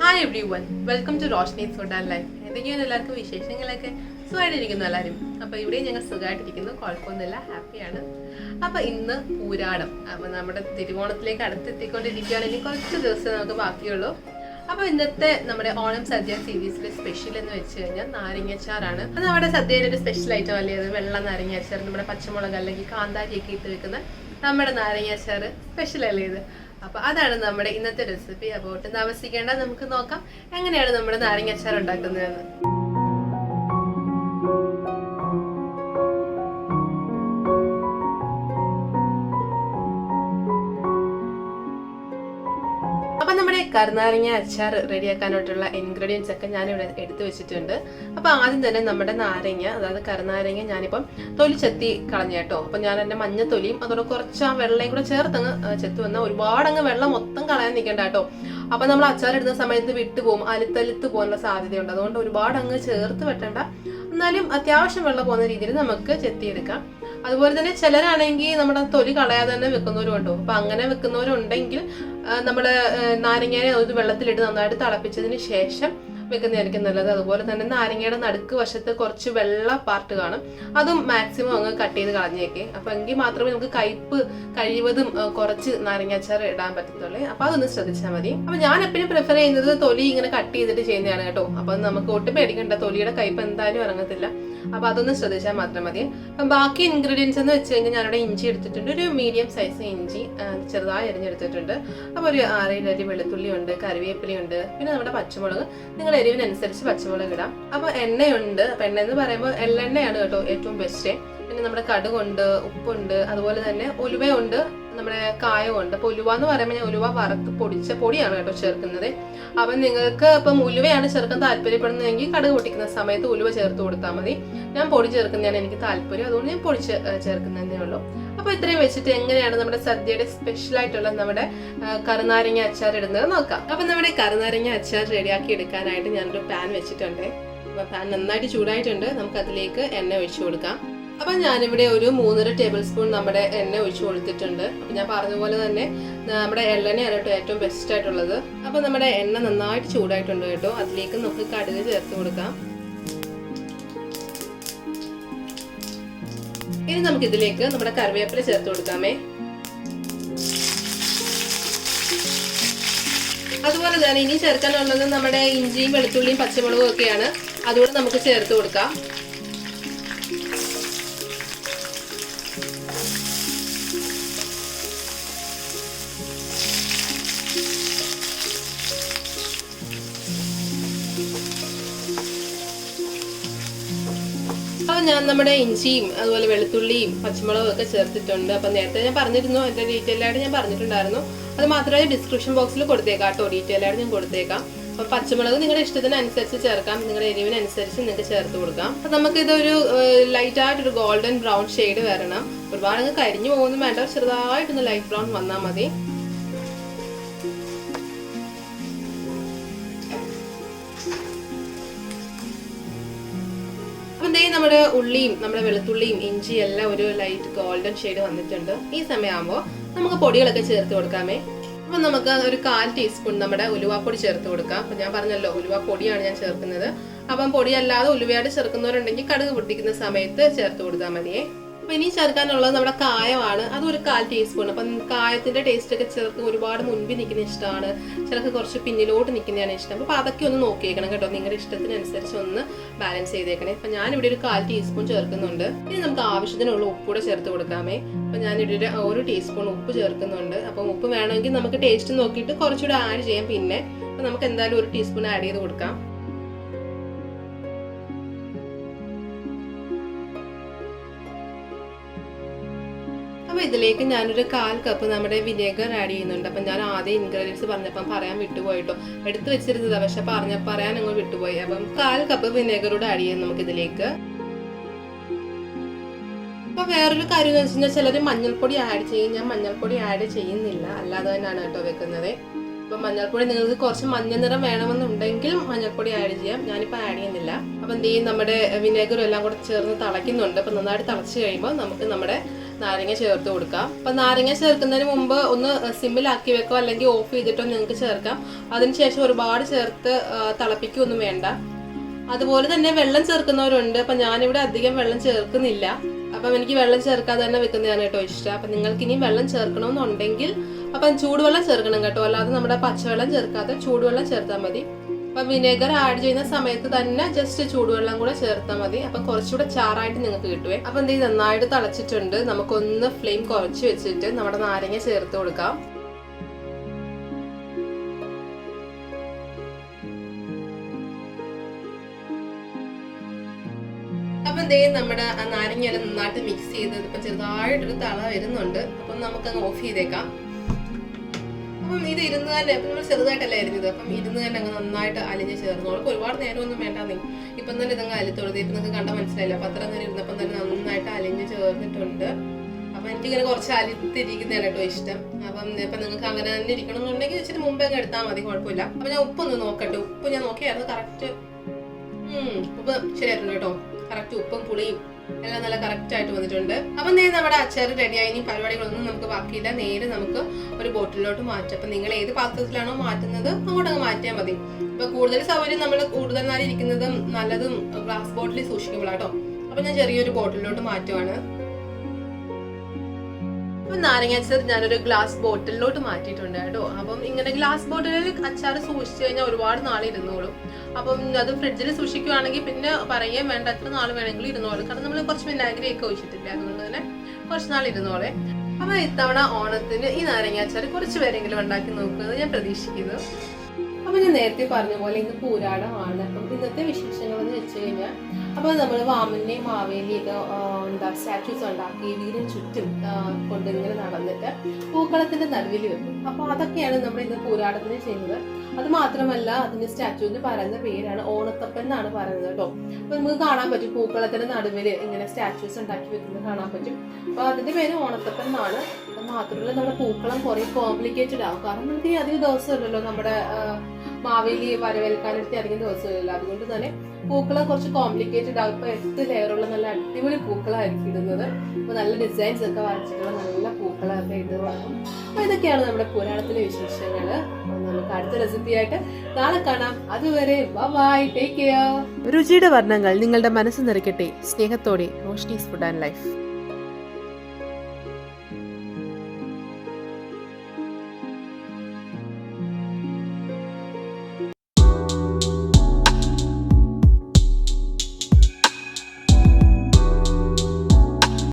Hi everyone, welcome to Roshni sfoodnlife. എന്തൊക്കെയാണ് എല്ലാവർക്കും വിശേഷങ്ങളൊക്കെ? സുഖമായിട്ടിരിക്കുന്നു എല്ലാവരും. അപ്പോൾ ഇവിടെ ഞങ്ങൾ സുഖമായിട്ടിരിക്കുന്നു, കുഴപ്പമൊന്നുമില്ല, ഹാപ്പിയാണ്. അപ്പോൾ ഇന്ന് പൂരാടം. അപ്പോൾ നമ്മുടെ തിരുവോണത്തിലേക്ക് അടുത്തെത്തിക്കൊണ്ടിരിക്കുകയാണ്. ഇനി കുറച്ച് ദിവസം നമുക്ക് ബാക്കിയുള്ളൂ. അപ്പോൾ ഇന്നത്തെ നമ്മുടെ ഓണം സദ്യ സീരീസിലെ സ്പെഷ്യൽ എന്ന് വെച്ച് കഴിഞ്ഞാൽ നാരങ്ങാച്ചാറാണ്. അത് നമ്മുടെ സദ്യയിലെ ഒരു സ്പെഷ്യൽ ഐറ്റം അല്ലേ? അത് വെള്ള നാരങ്ങാച്ചാർ, നമ്മുടെ പച്ചമുളക് അല്ലെങ്കിൽ കാന്താരിയൊക്കെ ഇട്ട് വെക്കുന്ന നമ്മുടെ നാരങ്ങാച്ചാർ സ്പെഷ്യൽ അല്ലേ ഇത്? അപ്പൊ അതാണ് നമ്മുടെ ഇന്നത്തെ റെസിപ്പി. അപ്പോൾ ഒട്ടും താമസിക്കേണ്ട, നമുക്ക് നോക്കാം എങ്ങനെയാണ് നമ്മുടെ നാരങ്ങാച്ചാർ ഉണ്ടാക്കുന്നതെന്ന്. അപ്പം നമ്മുടെ കരുനാരങ്ങ അച്ചാർ റെഡിയാക്കാനായിട്ടുള്ള ഇൻഗ്രീഡിയൻസ് ഒക്കെ ഞാനിവിടെ എടുത്തു വെച്ചിട്ടുണ്ട്. അപ്പോൾ ആദ്യം തന്നെ നമ്മുടെ നാരങ്ങ, അതായത് കരുനാരങ്ങ ഞാനിപ്പം തൊലി ചെത്തി കളഞ്ഞ കേട്ടോ. അപ്പം ഞാൻ എൻ്റെ മഞ്ഞത്തൊലിയും അതോടെ കുറച്ച് ആ വെള്ളയും കൂടെ ചേർത്തങ്ങ് ചെത്തു വന്നാൽ ഒരുപാടങ്ങ് വെള്ളം മൊത്തം കളയാൻ നിൽക്കണ്ട കേട്ടോ. അപ്പം നമ്മൾ അച്ചാർ ഇടുന്ന സമയത്ത് വിട്ടുപോകും, അലുത്തലുത്ത് പോകാനുള്ള സാധ്യതയുണ്ട്. അതുകൊണ്ട് ഒരുപാട് അങ്ങ് ചേർത്ത് വെട്ടണ്ട, എന്നാലും അത്യാവശ്യം വെള്ളം പോകുന്ന രീതിയിൽ നമുക്ക് ചെത്തിയെടുക്കാം. അതുപോലെ തന്നെ ചിലരാണെങ്കിൽ നമ്മുടെ തൊലി കളയാതെ തന്നെ വെക്കുന്നവരും ഉണ്ടോ. അപ്പൊ അങ്ങനെ വെക്കുന്നവരുണ്ടെങ്കിൽ നമ്മള് നാരങ്ങയെ ഒരു വെള്ളത്തിലിട്ട് നന്നായിട്ട് തിളപ്പിച്ചതിന് ശേഷം വെക്കുന്നതായിരിക്കും നല്ലത്. അതുപോലെ തന്നെ നാരങ്ങയുടെ നടുക്ക് വശത്ത് കുറച്ച് വെള്ള പാർട്ട് കാണും, അതും മാക്സിമം അങ്ങ് കട്ട് ചെയ്ത് കളഞ്ഞേക്കെ. അപ്പൊ എങ്കിൽ മാത്രമേ നമുക്ക് കയ്പ്പ് കഴിവതും കുറച്ച് നാരങ്ങാച്ചാർ ഇടാൻ പറ്റത്തുള്ളൂ. അപ്പൊ അതൊന്ന് ശ്രദ്ധിച്ചാൽ മതി. അപ്പൊ ഞാൻ എപ്പോഴും പ്രിഫർ ചെയ്യുന്നത് തൊലി ഇങ്ങനെ കട്ട് ചെയ്തിട്ട് ചെയ്യുന്നതാണ് കേട്ടോ. അപ്പൊ നമുക്ക് ഒട്ടും പേടിക്കണ്ട, തൊലിയുടെ കയ്പ്പ് എന്തായാലും ഇറങ്ങത്തില്ല. അപ്പൊ അതൊന്ന് ശ്രദ്ധിച്ചാൽ മാത്രം മതി. അപ്പം ബാക്കി ഇൻഗ്രീഡിയൻസ് എന്ന് വെച്ച് കഴിഞ്ഞാൽ ഞാനിവിടെ ഇഞ്ചി എടുത്തിട്ടുണ്ട്, ഒരു മീഡിയം സൈസ് ഇഞ്ചി ചെറുതായി അരിഞ്ഞെടുത്തിട്ടുണ്ട്. അപ്പോൾ ഒരു 6-7 അരി വെളുത്തുള്ളി ഉണ്ട്, കറിവേപ്പിലയുണ്ട്, പിന്നെ നമ്മുടെ പച്ചമുളക്, നിങ്ങളുടെ എരിവിനനുസരിച്ച് പച്ചമുളക് ഇടാം. അപ്പൊ എണ്ണയുണ്ട്. അപ്പൊ എണ്ണ എന്ന് പറയുമ്പോൾ എള്ളെണ്ണയാണ് കേട്ടോ ഏറ്റവും ബെസ്റ്റ്. പിന്നെ നമ്മുടെ കടുകുണ്ട്, ഉപ്പുണ്ട്, അതുപോലെ തന്നെ ഉലുവയുണ്ട്, നമ്മുടെ കായമുണ്ട്. അപ്പൊ ഉലുവ എന്ന് പറയുമ്പോൾ ഞാൻ ഉലുവ വറുത്ത് പൊടിച്ച പൊടിയാണ് കേട്ടോ ചേർക്കുന്നത്. അപ്പൊ നിങ്ങൾക്ക് ഇപ്പം ഉലുവയാണ് ചേർക്കാൻ താല്പര്യപ്പെടുന്നതെങ്കിൽ കടുക് പൊട്ടിക്കുന്ന സമയത്ത് ഉലുവ ചേർത്ത് കൊടുത്താൽ മതി. ഞാൻ പൊടി ചേർക്കുന്നതാണ് എനിക്ക് താല്പര്യം, അതുകൊണ്ട് ഞാൻ പൊടിച്ച് ചേർക്കുന്നതേ ഉള്ളൂ. അപ്പൊ ഇത്രയും വെച്ചിട്ട് എങ്ങനെയാണ് നമ്മുടെ സദ്യയുടെ സ്പെഷ്യൽ ആയിട്ടുള്ള നമ്മുടെ കരുനാരങ്ങ അച്ചാർ ഇടുന്നത് നോക്കാം. അപ്പൊ നമ്മുടെ കരുനാരങ്ങ അച്ചാർ റെഡിയാക്കി എടുക്കാനായിട്ട് ഞാനൊരു പാൻ വെച്ചിട്ടുണ്ട്. അപ്പൊ പാൻ നന്നായിട്ട് ചൂടായിട്ടുണ്ട്, നമുക്ക് അതിലേക്ക് എണ്ണ ഒഴിച്ചു കൊടുക്കാം. അപ്പൊ ഞാനിവിടെ ഒരു 3.5 ടേബിൾ സ്പൂൺ നമ്മുടെ എണ്ണ ഒഴിച്ചു കൊടുത്തിട്ടുണ്ട്. അപ്പൊ ഞാൻ പറഞ്ഞ പോലെ തന്നെ നമ്മുടെ എള്ളെണ്ണയാണ് കേട്ടോ ഏറ്റവും ബെസ്റ്റ് ആയിട്ടുള്ളത്. അപ്പൊ നമ്മുടെ എണ്ണ നന്നായിട്ട് ചൂടായിട്ടുണ്ട് കേട്ടോ. അതിലേക്ക് നമുക്ക് കടുക് ചേർത്ത് കൊടുക്കാം. ഇനി നമുക്ക് ഇതിലേക്ക് നമ്മുടെ കറിവേപ്പില ചേർത്ത് കൊടുക്കാമേ. അതുപോലെ തന്നെ ഇനി ചേർക്കാനുള്ളത് നമ്മുടെ ഇഞ്ചിയും വെളുത്തുള്ളിയും പച്ചമുളകും ഒക്കെയാണ്, അതുകൂടെ നമുക്ക് ചേർത്ത് കൊടുക്കാം. അപ്പൊ ഞാൻ നമ്മുടെ ഇഞ്ചിയും അതുപോലെ വെളുത്തുള്ളിയും പച്ചമുളകും ഒക്കെ ചേർത്തിട്ടുണ്ട്. അപ്പൊ നേരത്തെ ഞാൻ പറഞ്ഞിരുന്നു, എന്റെ ഡീറ്റെയിൽ ആയിട്ട് ഞാൻ പറഞ്ഞിട്ടുണ്ടായിരുന്നു. അത് മാത്രമേ ഡിസ്ക്രിപ്ഷൻ ബോക്സിൽ കൊടുത്തേക്കാം കേട്ടോ, ഡീറ്റെയിൽ ആയിട്ട് ഞാൻ കൊടുത്തേക്കാം. അപ്പൊ പച്ചമുളക് നിങ്ങളുടെ ഇഷ്ടത്തിനനുസരിച്ച് ചേർക്കാം, നിങ്ങളുടെ എരിവിനനുസരിച്ച് നിങ്ങൾക്ക് ചേർത്ത് കൊടുക്കാം. അപ്പൊ നമുക്ക് ഇതൊരു ലൈറ്റ് ആയിട്ടൊരു ഗോൾഡൻ ബ്രൗൺ ഷെയ്ഡ് വരണം. ഒരുപാട് അങ്ങ് കരിഞ്ഞു പോകുന്നു വേണ്ട, ചെറുതായിട്ടൊന്ന് ലൈറ്റ് ബ്രൗൺ വന്നാൽ മതി. നമ്മുടെ ഉള്ളിയും നമ്മുടെ വെളുത്തുള്ളിയും ഇഞ്ചി എല്ലാം ഒരു ലൈറ്റ് ഗോൾഡൻ ഷെയ്ഡ് വന്നിട്ടുണ്ട്. ഈ സമയമാകുമ്പോൾ നമുക്ക് പൊടികളൊക്കെ ചേർത്ത് കൊടുക്കാമേ. അപ്പൊ നമുക്ക് ഒരു 1/4 ടീസ്പൂൺ നമ്മുടെ ഉലുവാപ്പൊടി ചേർത്ത് കൊടുക്കാം. അപ്പൊ ഞാൻ പറഞ്ഞല്ലോ ഉലുവ പൊടിയാണ് ഞാൻ ചേർക്കുന്നത്. അപ്പം പൊടിയല്ലാതെ ഉലുവയായിട്ട് ചേർക്കുന്നവരുണ്ടെങ്കിൽ കടുക് പൊട്ടിക്കുന്ന സമയത്ത് ചേർത്ത് കൊടുത്താൽ മതിയേ. അപ്പൊ ഇനി ചേർക്കാനുള്ളത് നമ്മുടെ കായമാണ്, അതും ഒരു 1/4 ടീസ്പൂൺ. അപ്പം കായത്തിന്റെ ടേസ്റ്റ് ഒക്കെ ചേർത്ത് ഒരുപാട് മുൻപിൽ നിൽക്കുന്ന ഇഷ്ടമാണ്, ചിലർക്ക് കുറച്ച് പിന്നിലോട്ട് നിൽക്കുന്നതാണ് ഇഷ്ടം. അപ്പൊ അതൊക്കെ ഒന്ന് നോക്കിയേക്കണം കേട്ടോ, നിങ്ങളുടെ ഇഷ്ടത്തിനനുസരിച്ച് ഒന്ന് ബാലൻസ് ചെയ്തേക്കണേ. അപ്പൊ ഞാനിവിടെ ഒരു 1/4 ടീസ്പൂൺ ചേർക്കുന്നുണ്ട്. ഇനി നമുക്ക് ആവശ്യത്തിനുള്ള ഉപ്പ് കൂടെ ചേർത്ത് കൊടുക്കാമേ. അപ്പൊ ഞാനിവിടെ 1 ടീസ്പൂൺ ഉപ്പ് ചേർക്കുന്നുണ്ട്. അപ്പം ഉപ്പ് വേണമെങ്കിൽ നമുക്ക് ടേസ്റ്റ് നോക്കിയിട്ട് കുറച്ചുകൂടെ ആഡ് ചെയ്യാം. പിന്നെ അപ്പൊ നമുക്ക് എന്തായാലും 1 ടീസ്പൂൺ ആഡ് ചെയ്ത് കൊടുക്കാം. അപ്പൊ ഇതിലേക്ക് ഞാനൊരു 1/4 കപ്പ് നമ്മുടെ വിനേഗർ ആഡ് ചെയ്യുന്നുണ്ട്. അപ്പൊ ഞാൻ ആദ്യം ഇൻഗ്രീഡിയൻസ് പറഞ്ഞപ്പം പറയാൻ വിട്ടുപോയിട്ടോ, എടുത്തു വെച്ചിരുന്നതാ, പക്ഷെ പറയാൻ അങ്ങ് വിട്ടുപോയി. അപ്പം 1/4 കപ്പ് വിനേഗറോട് ആഡ് ചെയ്യാം നമുക്ക് ഇതിലേക്ക്. അപ്പൊ വേറൊരു കാര്യം എന്ന് വെച്ചാൽ ചിലർ മഞ്ഞൾപ്പൊടി ആഡ് ചെയ്യും, ഞാൻ മഞ്ഞൾപ്പൊടി ആഡ് ചെയ്യുന്നില്ല, അല്ലാതെ തന്നെയാണ് കേട്ടോ വെക്കുന്നത്. അപ്പൊ മഞ്ഞൾപ്പൊടി നിങ്ങൾക്ക് കുറച്ച് മഞ്ഞ നിറം വേണമെന്നുണ്ടെങ്കിൽ മഞ്ഞൾപ്പൊടി ആഡ് ചെയ്യാം. ഞാനിപ്പോൾ ആഡ് ചെയ്യുന്നില്ല. അപ്പൊ എന്ത് ചെയ്യും, നമ്മുടെ വിനെഗറും എല്ലാം കൂടെ ചേർന്ന് തിളയ്ക്കുന്നുണ്ട്. അപ്പൊ നന്നായിട്ട് തിളച്ച് കഴിയുമ്പോൾ നമുക്ക് നമ്മുടെ നാരങ്ങ ചേർത്ത് കൊടുക്കാം. അപ്പൊ നാരങ്ങ ചേർക്കുന്നതിന് മുമ്പ് ഒന്ന് സിമ്മിലാക്കി വെക്കോ അല്ലെങ്കിൽ ഓഫ് ചെയ്തിട്ടോ നിങ്ങൾക്ക് ചേർക്കാം. അതിനുശേഷം ഒരുപാട് ചേർത്ത് തിളപ്പിക്കൊന്നും വേണ്ട. അതുപോലെ തന്നെ വെള്ളം ചേർക്കുന്നവരുണ്ട്. അപ്പൊ ഞാനിവിടെ അധികം വെള്ളം ചേർക്കുന്നില്ല. അപ്പം എനിക്ക് വെള്ളം ചേർക്കാതെ തന്നെ വെക്കുന്നതാണ് കേട്ടോ ഇഷ്ടം. അപ്പം നിങ്ങൾക്ക് ഇനി വെള്ളം ചേർക്കണമെന്നുണ്ടെങ്കിൽ അപ്പം ചൂടുവെള്ളം ചേർക്കണം കേട്ടോ, അല്ലാതെ നമ്മുടെ പച്ചവെള്ളം ചേർക്കാതെ ചൂടുവെള്ളം ചേർത്താൽ മതി. അപ്പം വിനെഗർ ആഡ് ചെയ്യുന്ന സമയത്ത് തന്നെ ജസ്റ്റ് ചൂടുവെള്ളം കൂടെ ചേർത്താൽ മതി. അപ്പം കുറച്ചുകൂടെ ചാറായിട്ട് നിങ്ങൾക്ക് കിട്ടുവേ. അപ്പം എന്ത് ചെയ്ത് നന്നായിട്ട് തിളച്ചിട്ടുണ്ട്. നമുക്കൊന്ന് ഫ്ലെയിം കുറച്ച് വെച്ചിട്ട് നമ്മുടെ നാരങ്ങ ചേർത്ത് കൊടുക്കാം. അപ്പൊ എന്തേ നമ്മുടെ നാരങ്ങ എല്ലാം നന്നായിട്ട് മിക്സ് ചെയ്ത് ഇപ്പൊ ചെറുതായിട്ടൊരു തള വരുന്നുണ്ട്. അപ്പം നമുക്കങ്ങ് ഓഫ് ചെയ്തേക്കാം. അപ്പം ഇത് ഇരുന്ന് തന്നെ ഇപ്പം നമ്മൾ ചെറുതായിട്ടല്ലേ അരിഞ്ഞത്. അപ്പം ഇരുന്ന് തന്നെ അങ്ങ് നന്നായിട്ട് അലിഞ്ഞ് ചേർന്നോളൂ. ഒരുപാട് നേരമൊന്നും വേണ്ടാന്നേ, ഇപ്പം തന്നെ ഇതങ്ങ് അലിത്തോളൂ. ഇപ്പം നിങ്ങൾക്ക് കണ്ടാൽ മനസ്സിലായില്ല. അപ്പം അത്ര നേരം ഇരുന്നപ്പം തന്നെ നന്നായിട്ട് അലിഞ്ഞ് ചേർന്നിട്ടുണ്ട്. അപ്പം എനിക്കിങ്ങനെ കുറച്ച് അലിത്തിരിക്കുന്നതാണ് കേട്ടോ ഇഷ്ടം. അപ്പം ഇപ്പം നിങ്ങൾക്ക് അങ്ങനെ തന്നെ ഇരിക്കണമെന്നുണ്ടെങ്കിൽ ഇച്ചിരി മുമ്പേ അങ്ങ് എടുത്താൽ മതി, കുഴപ്പമില്ല. അപ്പം ഞാൻ ഉപ്പൊന്ന് നോക്കട്ടെ. ഉപ്പ് ഞാൻ നോക്കിയായിരുന്നു, കറക്റ്റ് ഉപ്പ് ശരിയായിട്ടുണ്ട് കേട്ടോ. കറക്റ്റ് ഉപ്പും പുളിയും എല്ലാം നല്ല കറക്റ്റ് ആയിട്ട് വന്നിട്ടുണ്ട്. അപ്പം നേരെ നമ്മുടെ അച്ചാർ റെഡിയായി. ഇനി പരിപാടികളൊന്നും നമുക്ക് ബാക്കിയില്ല. നേരെ നമുക്ക് ഒരു ബോട്ടിലോട്ട് മാറ്റാം. അപ്പം നിങ്ങൾ ഏത് പാത്രത്തിലാണോ മാറ്റുന്നത് അങ്ങോട്ടങ്ങ് മാറ്റിയാൽ മതി. ഇപ്പൊ കൂടുതൽ സൗകര്യം നമ്മൾ കൂടുതൽ നാളെ ഇരിക്കുന്നതും നല്ലതും ഗ്ലാസ് ബോട്ടിലിൽ സൂക്ഷിക്കുമ്പോഴാട്ടോ. അപ്പൊ ഞാൻ ചെറിയൊരു ബോട്ടിലോട്ട് മാറ്റുവാണ്. അപ്പം നാരങ്ങ അച്ചാർ ഞാനൊരു ഗ്ലാസ് ബോട്ടിലോട്ട് മാറ്റിയിട്ടുണ്ട് കേട്ടോ. അപ്പം ഇങ്ങനെ ഗ്ലാസ് ബോട്ടിലിൽ അച്ചാർ സൂക്ഷിച്ചു കഴിഞ്ഞാൽ ഒരുപാട് നാളെ ഇരുന്നോളും. അപ്പം അത് ഫ്രിഡ്ജിൽ സൂക്ഷിക്കുകയാണെങ്കിൽ പിന്നെ പറയുകയും വേണ്ട, എത്ര നാൾ വേണമെങ്കിലും ഇരുന്നോളും. കാരണം നമ്മൾ കുറച്ച് വിനാഗിരി ഒക്കെ ഒഴിച്ചിട്ടില്ല, അതുകൊണ്ട് തന്നെ കുറച്ച് നാൾ ഇരുന്നോളെ. അപ്പൊ ഇത്തവണ ഓണത്തിന് ഈ നാരങ്ങ അച്ചാർ കുറച്ച് പേരെങ്കിലും ഉണ്ടാക്കി നോക്കുന്നത് ഞാൻ പ്രതീക്ഷിക്കുന്നു. അപ്പൊ ഞാൻ നേരത്തെ പറഞ്ഞ പോലെ ഇന്ന് പൂരാടമാണ്. അപ്പം ഇന്നത്തെ വിശേഷങ്ങൾ എന്ന് വെച്ച് കഴിഞ്ഞാൽ അപ്പൊ നമ്മൾ വാമനെയും മാവേലിയൊക്കെ സ്റ്റാച്യൂസ് ഉണ്ടാക്കി വീടിന് ചുറ്റും കൊണ്ടിങ്ങനെ നടന്നിട്ട് പൂക്കളത്തിന്റെ നടുവിൽ വെക്കും. അപ്പൊ അതൊക്കെയാണ് നമ്മൾ ഇന്ന് പൂരാടത്തിന് ചെയ്യുന്നത്. അത് മാത്രമല്ല അതിന്റെ സ്റ്റാച്യൂവിന് പറയുന്ന പേരാണ് ഓണത്തപ്പൻ എന്നാണ് പറയുന്നത് കേട്ടോ. അപ്പൊ നമുക്ക് കാണാൻ പറ്റും പൂക്കളത്തിന്റെ നടുവിൽ ഇങ്ങനെ സ്റ്റാച്യൂസ് ഉണ്ടാക്കി വെക്കുന്നത് കാണാൻ പറ്റും. അപ്പൊ അതിന്റെ പേര് ഓണത്തപ്പൻ എന്നാണ്. അത് മാത്രമല്ല നമ്മുടെ പൂക്കളം കുറെ കോംപ്ലിക്കേറ്റഡ് ആവും. കാരണം നമുക്ക് ഈ അധികം ദിവസമല്ലല്ലോ നമ്മുടെ മാവേലി വരവേൽക്കാനെടുത്ത് അധികം ദിവസമില്ല. അതുകൊണ്ട് തന്നെ പൂക്കളം കുറച്ച് കോംപ്ലിക്കേറ്റഡ് ആവും. ഇപ്പൊ 8 ലെയറുള്ള നല്ല അടിപൊളി പൂക്കളായിരിക്കും ഇടുന്നത്. അപ്പൊ നല്ല ഡിസൈൻസ് ഒക്കെ വരച്ചിട്ടുള്ള നല്ല പൂക്കളൊക്കെ ഇടുവാണ്. അപ്പൊ ഇതൊക്കെയാണ് നമ്മുടെ പുരാണത്തിലെ വിശേഷങ്ങള്. നമുക്ക് അടുത്ത റെസിപ്പിയായിട്ട് നാളെ കാണാം. അതുവരെ ബൈ, ടേക്ക് കെയർ. രുചിയുടെ വർണ്ണങ്ങൾ നിങ്ങളുടെ മനസ്സ് നിറയ്ക്കട്ടെ. സ്നേഹത്തോടെ റോഷ്നീസ് ഫുഡ് ആൻഡ് ലൈഫ്.